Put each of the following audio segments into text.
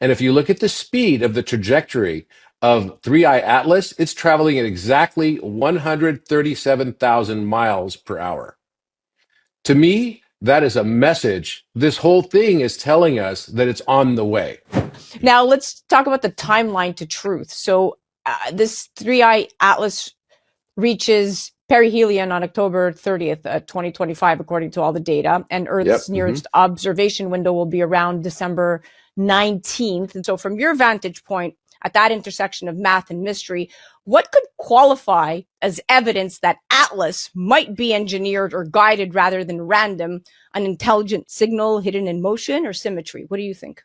And if you look at the speed of the trajectory of 3i Atlas, it's traveling at exactly 137,000 miles per hour. To me, that is a message. This whole thing is telling us that it's on the way. Now let's talk about the timeline to truth. So this 3i Atlas reaches perihelion on October 30th, 2025, according to all the data. And Yep. Earth's nearest observation window will be around December 19th. And so, from your vantage point, at that intersection of math and mystery, what could qualify as evidence that Atlas might be engineered or guided rather than random, an intelligent signal hidden in motion or symmetry? What do you think?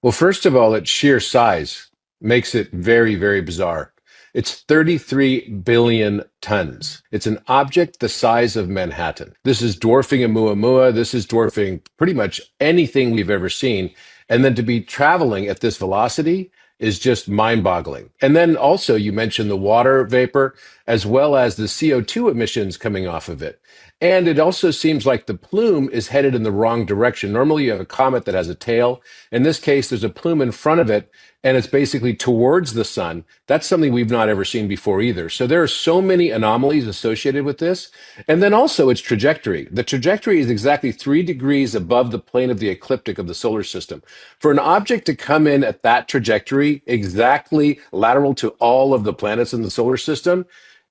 Well, first of all, its sheer size makes it very, very bizarre. It's 33 billion tons. It's an object the size of Manhattan. This is dwarfing Oumuamua. This is dwarfing pretty much anything we've ever seen. And then to be traveling at this velocity is just mind boggling. And then also, you mentioned the water vapor as well as the CO2 emissions coming off of it. And it also seems like the plume is headed in the wrong direction. Normally, you have a comet that has a tail. In this case, there's a plume in front of it, and it's basically towards the sun. That's something we've not ever seen before either. So there are so many anomalies associated with this. And then also its trajectory. The trajectory is exactly 3 degrees above the plane of the ecliptic of the solar system. For an object to come in at that trajectory, exactly lateral to all of the planets in the solar system,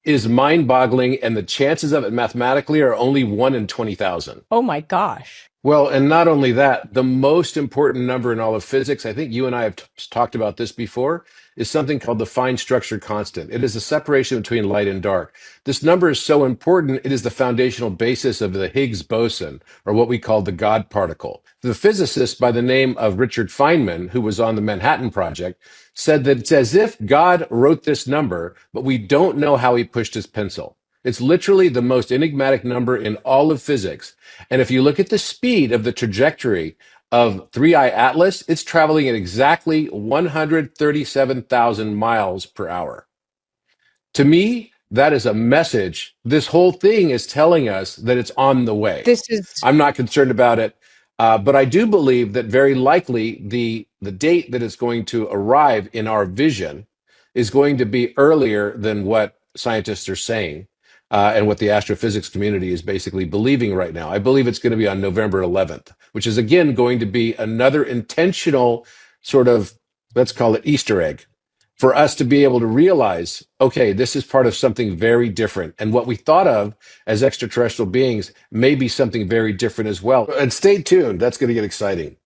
is mind-boggling, and the chances of it mathematically are only 1 in 20,000. Oh my gosh. Well, and not only that, the most important number in all of physics, I think you and I have talked about this before, is something called the fine structure constant. It is the separation between light and dark. This number is so important, it is the foundational basis of the Higgs boson, or what we call the God particle. The physicist by the name of Richard Feynman, who was on the Manhattan Project, said that it's as if God wrote this number, but we don't know how he pushed his pencil. It's literally the most enigmatic number in all of physics. And if you look at the speed of the trajectory of 3i Atlas, it's traveling at exactly 137,000 miles per hour. To me, that is a message. This whole thing is telling us that it's on the way. This is I'm not concerned about it, but I do believe that very likely the date that it's going to arrive in our vision is going to be earlier than what scientists are saying. And what the astrophysics community is basically believing right now. I believe it's going to be on November 11th, which is again going to be another intentional sort of, let's call it Easter egg, for us to be able to realize, okay, this is part of something very different. And what we thought of as extraterrestrial beings may be something very different as well. And stay tuned. That's going to get exciting.